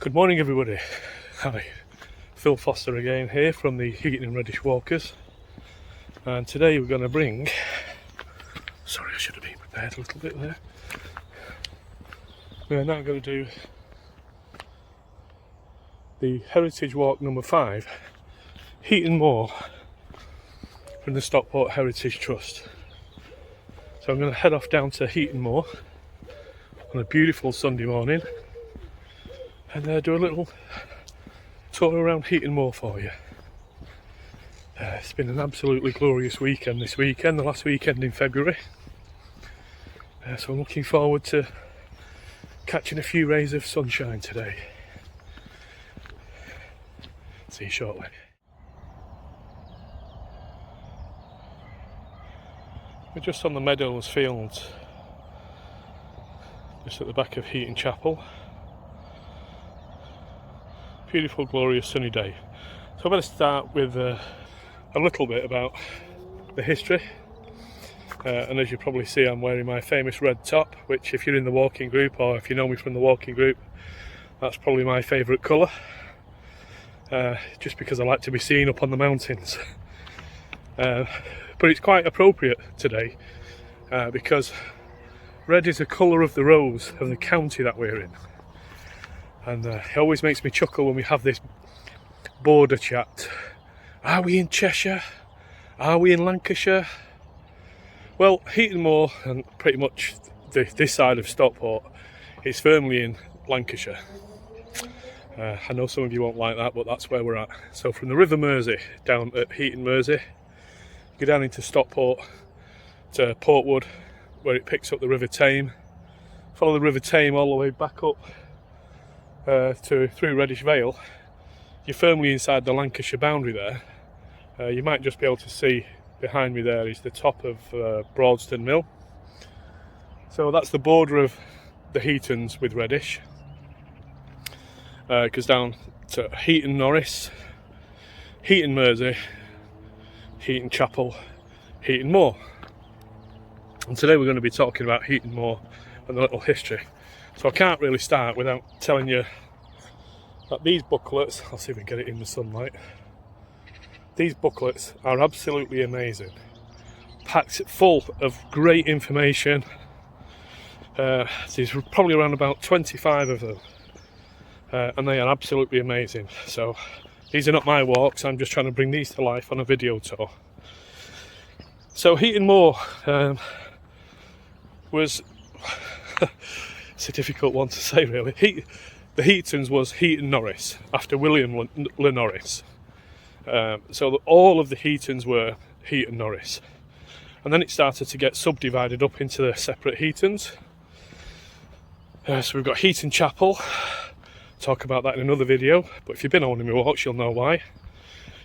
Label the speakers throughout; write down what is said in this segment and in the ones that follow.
Speaker 1: Good morning everybody. Hi, Phil Foster again here from the Heaton and Reddish Walkers, and today we're going to bring, sorry I should have been prepared a little bit there, we're now going to do the Heritage Walk number 5, Heaton Moor from the Stockport Heritage Trust. So I'm going to head off down to Heaton Moor on a beautiful Sunday morning and do a little tour around Heaton Moor for you. It's been an absolutely glorious weekend this weekend, the last weekend in February. So I'm looking forward to catching a few rays of sunshine today. See you shortly. We're just on the meadows fields, just at the back of Heaton Chapel. Beautiful, glorious sunny day. So I'm going to start with a little bit about the history. And as you probably see, I'm wearing my famous red top, which if you're in the walking group or if you know me from the walking group, that's probably my favourite colour. Just because I like to be seen up on the mountains. But it's quite appropriate today because red is the colour of the rose of the county that we're in. And it always makes me chuckle when we have this border chat. Are we in Cheshire? Are we in Lancashire? Well, Heaton Moor and pretty much this side of Stockport is firmly in Lancashire. I know some of you won't like that, but that's where we're at. So from the River Mersey down at Heaton Mersey, go down into Stockport to Portwood, where it picks up the River Tame. Follow the River Tame all the way back up through Reddish Vale. You're firmly inside the Lancashire boundary there. You might just be able to see behind me there is the top of Broadston Mill. So that's the border of the Heatons with Reddish. It goes down to Heaton Norris, Heaton Mersey, Heaton Chapel, Heaton Moor. And today we're going to be talking about Heaton Moor and the little history. So I can't really start without telling you that these booklets, I'll see if we can get it in the sunlight, these booklets are absolutely amazing. Packed full of great information. There's probably around about 25 of them. And they are absolutely amazing. So these are not my walks, I'm just trying to bring these to life on a video tour. So Heaton Moor was it's a difficult one to say really. The Heatons was Heaton Norris after William Le Norris. So all of the Heatons were Heaton Norris, and then it started to get subdivided up into the separate Heatons. So we've got Heaton Chapel. Talk about that in another video, but if you've been on my walks you'll know why.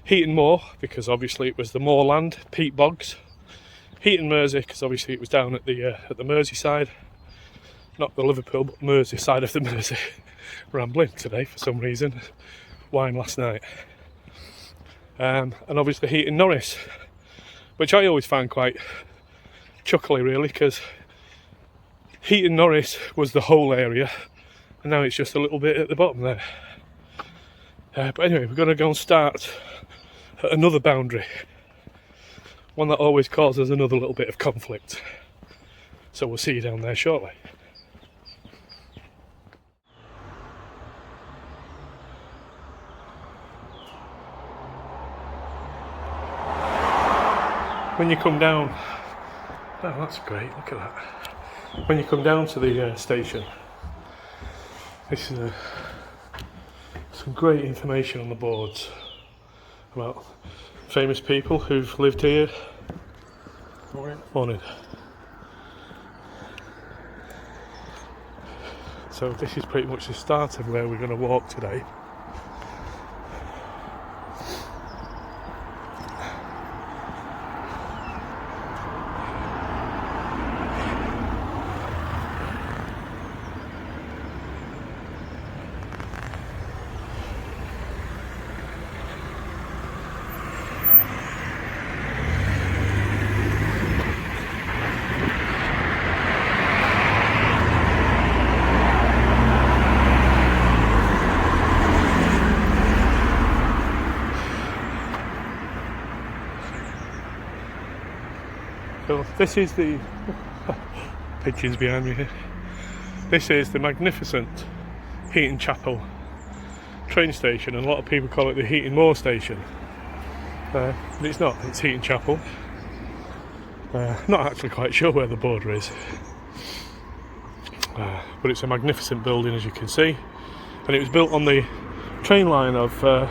Speaker 1: Heaton Moor, because obviously it was the moorland, peat bogs. Heaton Mersey, because obviously it was down at the Mersey side, not the Liverpool but Mersey side of the Mersey. Rambling today for some reason, wine last night. And obviously Heaton Norris, which I always find quite chuckly really, because Heaton Norris was the whole area and now it's just a little bit at the bottom there. But anyway, we're going to go and start at another boundary, one that always causes another little bit of conflict. So we'll see you down there shortly. When you come down, oh that's great, look at that. When you come down to the station, this is some great information on the boards about famous people who've lived here. Morning. So this is pretty much the start of where we're going to walk today. So this is the pigeons behind me here. This is the magnificent Heaton Chapel train station, and a lot of people call it the Heaton Moor station. But it's not, it's Heaton Chapel. Not actually quite sure where the border is. But it's a magnificent building, as you can see. And it was built on the train line of the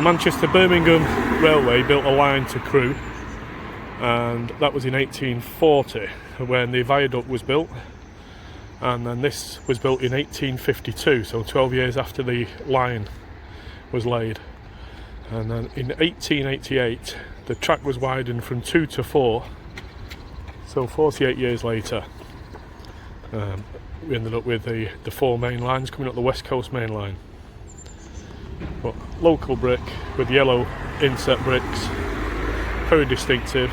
Speaker 1: Manchester-Birmingham Railway, built a line to Crewe. And that was in 1840 when the viaduct was built. And then this was built in 1852, so 12 years after the line was laid. And then in 1888 the track was widened from 2 to 4, so 48 years later we ended up with the 4 main lines coming up the West Coast main line. But local brick with yellow inset bricks, very distinctive,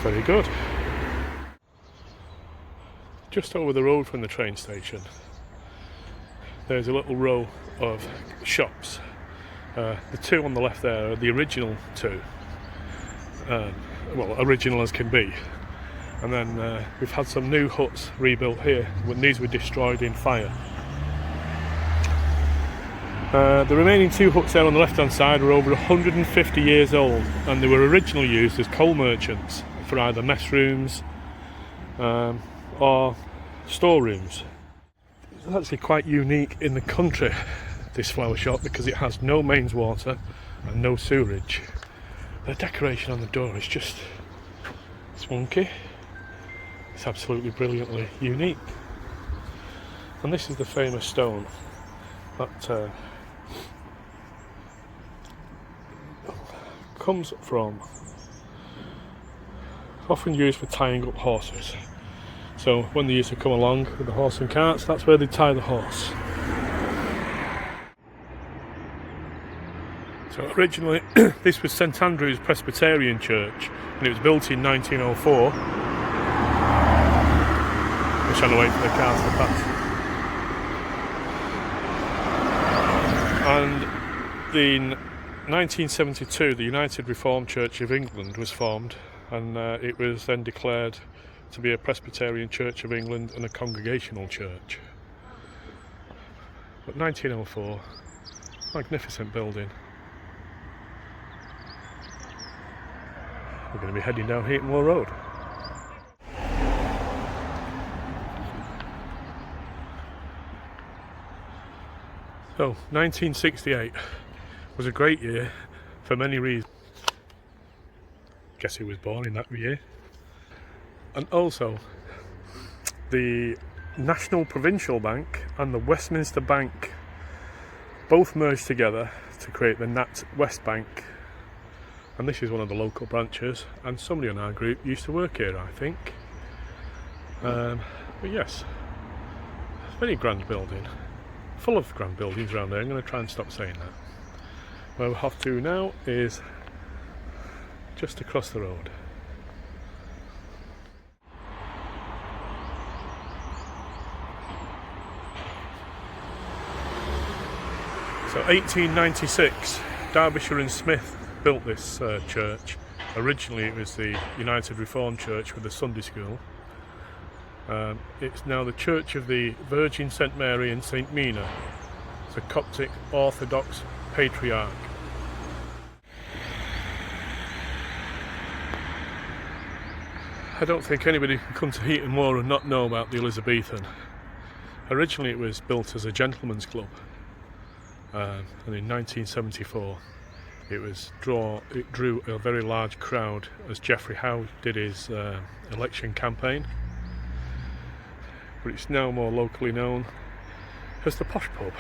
Speaker 1: very good. Just over the road from the train station there's a little row of shops. The 2 on the left there are the original 2, well, original as can be, and then we've had some new huts rebuilt here when these were destroyed in fire. The remaining 2 huts there on the left hand side are over 150 years old, and they were originally used as coal merchants for either mess rooms or storerooms. It's actually quite unique in the country, this flower shop, because it has no mains water and no sewerage. The decoration on the door is just spunky. It's absolutely brilliantly unique. And this is the famous stone that comes from, often used for tying up horses. So when they used to come along with the horse and carts, that's where they tie the horse. So originally this was St Andrew's Presbyterian Church, and it was built in 1904. We're trying to wait for the cars to pass. And in 1972 the United Reformed Church of England was formed, and it was then declared to be a Presbyterian Church of England and a Congregational Church. But 1904, magnificent building. We're going to be heading down Heaton Moor Road. So 1968 was a great year for many reasons. Guess who was born in that year? And also, the National Provincial Bank and the Westminster Bank both merged together to create the Nat West Bank, and this is one of the local branches, and somebody in our group used to work here, I think. But yes, very grand building, full of grand buildings around there. I'm going to try and stop saying that. Where we have to now is just across the road. So 1896, Derbyshire and Smith built this church. Originally it was the United Reformed Church with a Sunday school. It's now the Church of the Virgin St Mary and St Mina. It's a Coptic Orthodox Patriarch. I don't think anybody can come to Heaton Moor and not know about the Elizabethan. Originally it was built as a gentleman's club. And in 1974 it drew a very large crowd as Geoffrey Howe did his election campaign, but it's now more locally known as the Posh Pub.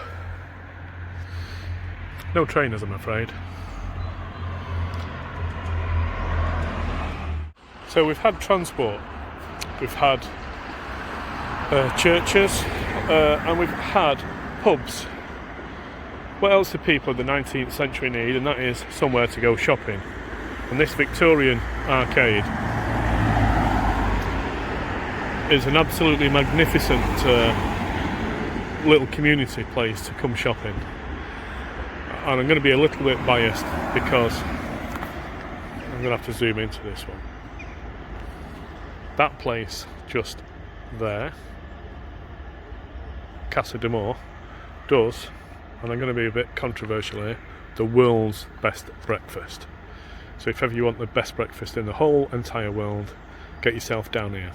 Speaker 1: No trainers, I'm afraid. So we've had transport, we've had churches, and we've had pubs. What else do people of the 19th century need? And that is somewhere to go shopping. And this Victorian arcade is an absolutely magnificent little community place to come shopping. And I'm going to be a little bit biased because I'm going to have to zoom into this one. that place just there, Casa de Moor, does, and I'm going to be a bit controversial here, the world's best breakfast. So if ever you want the best breakfast in the whole entire world, get yourself down here.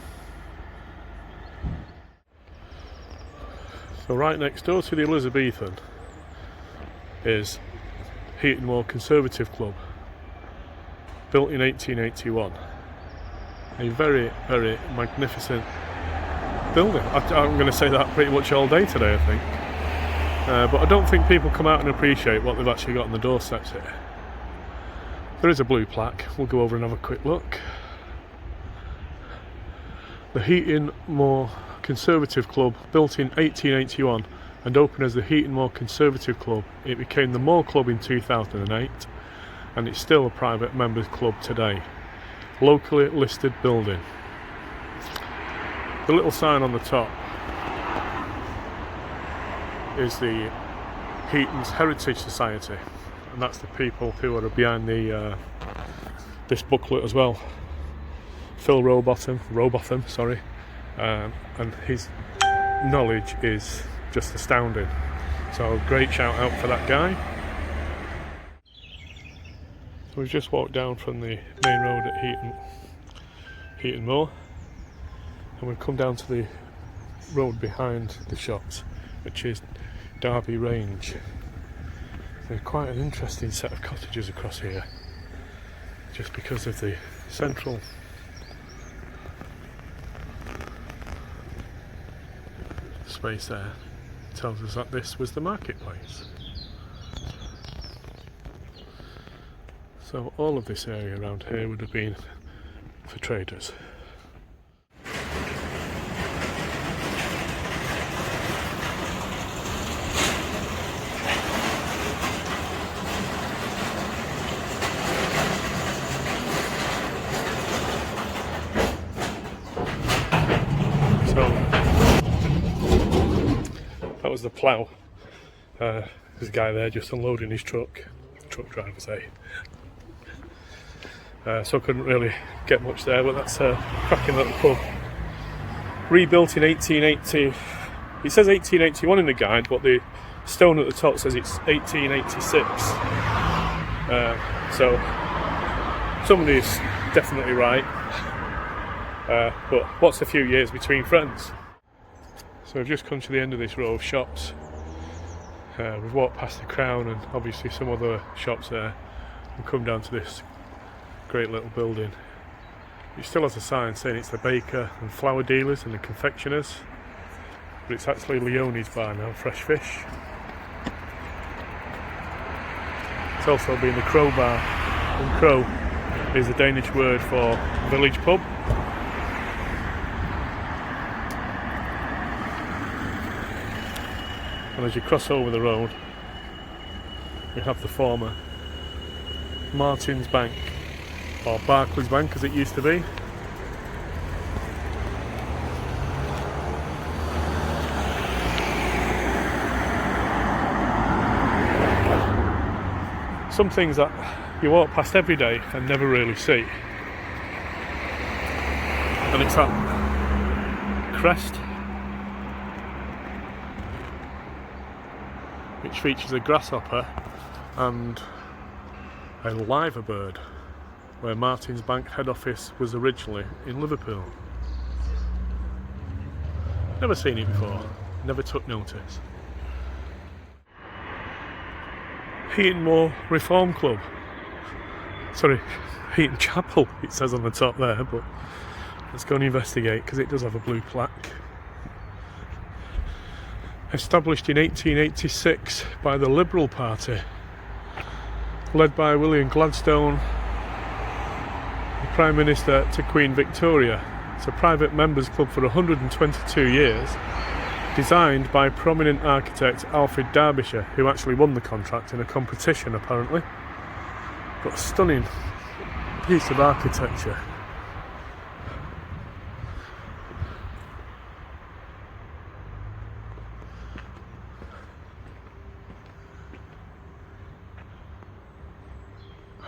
Speaker 1: So right next door to the Elizabethan is Heaton Moor Conservative Club, built in 1881. A very, very magnificent building. I'm going to say that pretty much all day today, I think. But I don't think people come out and appreciate what they've actually got on the doorsteps here. There is a blue plaque. We'll go over and have a quick look. The Heaton Moor Conservative Club, built in 1881 and opened as the Heaton Moor Conservative Club. It became the Moor Club in 2008 and it's still a private members club today. Locally listed building. The little sign on the top is the Heaton's Heritage Society, and that's the people who are behind the this booklet as well. Phil Robotham, sorry, and his knowledge is just astounding. So great shout out for that guy. So we've just walked down from the main road at Heaton Moor, and we've come down to the road behind the shops, which is Derby Range. There's quite an interesting set of cottages across here, just because of the central space there. It tells us that this was the marketplace. So all of this area around here would have been for traders. That was the plough. There's a guy there just unloading his truck driver, say. So I couldn't really get much there, but that's a cracking little pub. Rebuilt in 1880. It says 1881 in the guide, but the stone at the top says it's 1886. So somebody's definitely right. But what's a few years between friends? So we've just come to the end of this row of shops. We've walked past the Crown and obviously some other shops there, and come down to this great little building. It still has a sign saying it's the baker and flour dealers and the confectioners, but it's actually Leonie's bar now, fresh fish. It's also been the Crow bar, and crow is the Danish word for village pub. And as you cross over the road, you have the former Martin's Bank, or Barclays Bank as it used to be. Some things that you walk past every day and never really see. And it's that crest, which features a grasshopper and a liver bird, where Martin's Bank head office was originally in Liverpool. Never seen it before, never took notice. Heaton Moor Reform Club. Sorry, Heaton Chapel it says on the top there, but let's go and investigate because it does have a blue plaque. Established in 1886 by the Liberal Party, led by William Gladstone, the Prime Minister to Queen Victoria. It's a private members club for 122 years, designed by prominent architect Alfred Derbyshire, who actually won the contract in a competition apparently. But a stunning piece of architecture.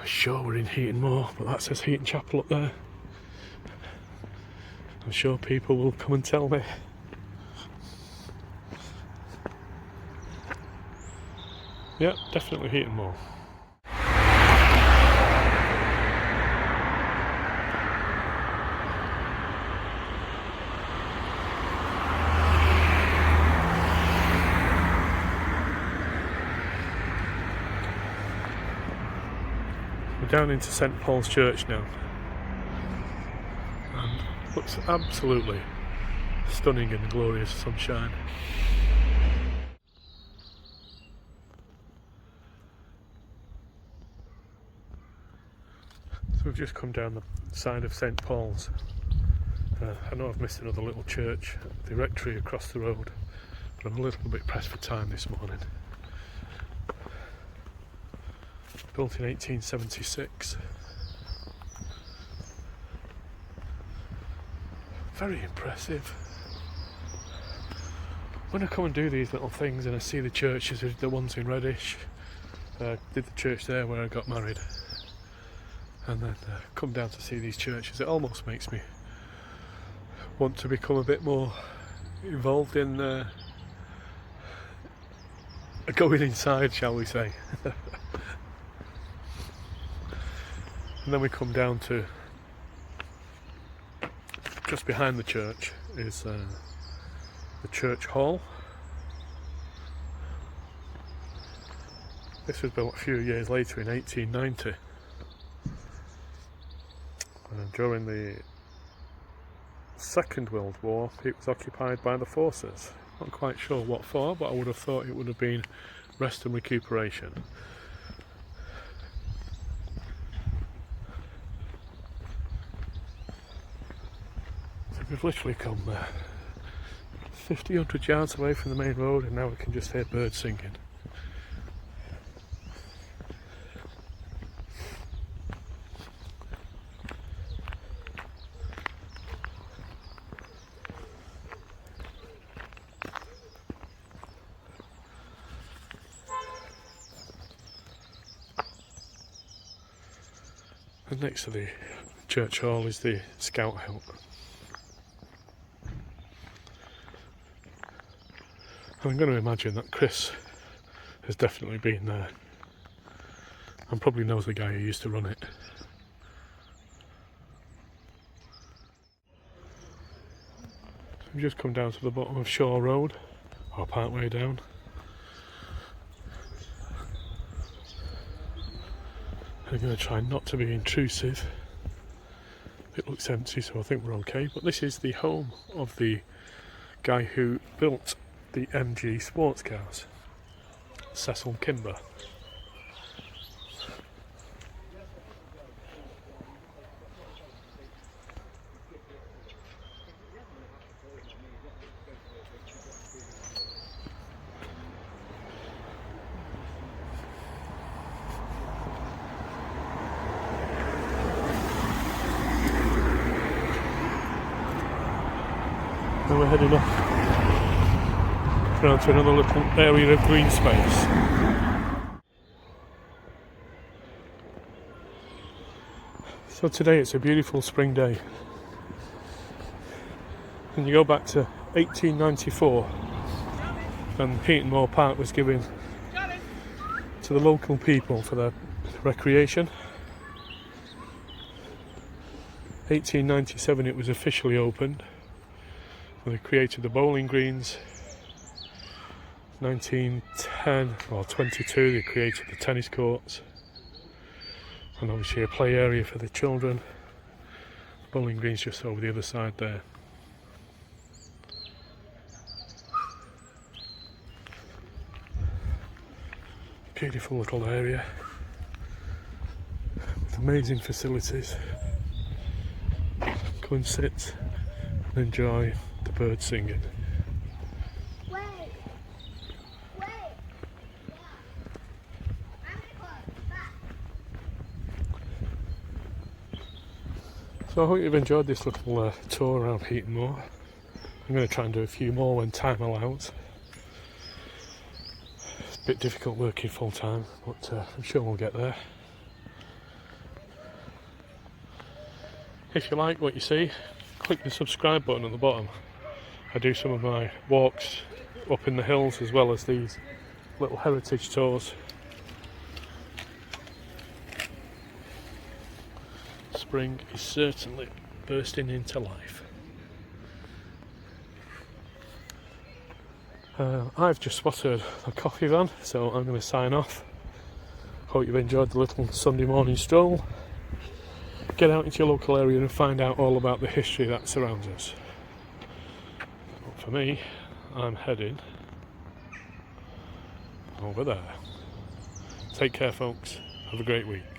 Speaker 1: Sure, we're in Heaton Moor, but that says Heaton Chapel up there. I'm sure people will come and tell me. Yeah, definitely Heaton Moor. We're down into St Paul's Church now, and looks absolutely stunning in the glorious sunshine. So we've just come down the side of St Paul's. I know I've missed another little church, the rectory across the road, but I'm a little bit pressed for time this morning. Built in 1876. Very impressive. When I come and do these little things and I see the churches, the ones in Reddish, did the church there where I got married, and then come down to see these churches, it almost makes me want to become a bit more involved in going inside, shall we say. And then we come down to, just behind the church is the church hall. This was built a few years later in 1890. During the Second World War, it was occupied by the forces. Not quite sure what for, but I would have thought it would have been rest and recuperation. So we've literally come 50, 100 yards away from the main road, and now we can just hear birds singing. And next to the church hall is the scout hut. I'm going to imagine that Chris has definitely been there and probably knows the guy who used to run it. So we've just come down to the bottom of Shaw Road, or part way down. I'm going to try not to be intrusive. It looks empty, so I think we're okay. But this is the home of the guy who built the MG sports cars, Cecil Kimber. And we're heading off round to another little area of green space. So today it's a beautiful spring day, and you go back to 1894 and Heaton Moor Park was given to the local people for their recreation. 1897 it was officially opened. They created the bowling greens. 1910 or 22 they created the tennis courts, and obviously a play area for the children. Bowling greens just over the other side there. Beautiful little area with amazing facilities. Go and sit and enjoy the birds singing. So I hope you've enjoyed this little tour around Heaton Moor. I'm going to try and do a few more when time allows. It's a bit difficult working full time, but I'm sure we'll get there. If you like what you see, click the subscribe button at the bottom. I do some of my walks up in the hills as well as these little heritage tours. Spring is certainly bursting into life. I've just spotted a coffee van, so I'm going to sign off. Hope you've enjoyed the little Sunday morning stroll. Get out into your local area and find out all about the history that surrounds us. But for me, I'm heading over there. Take care, folks. Have a great week.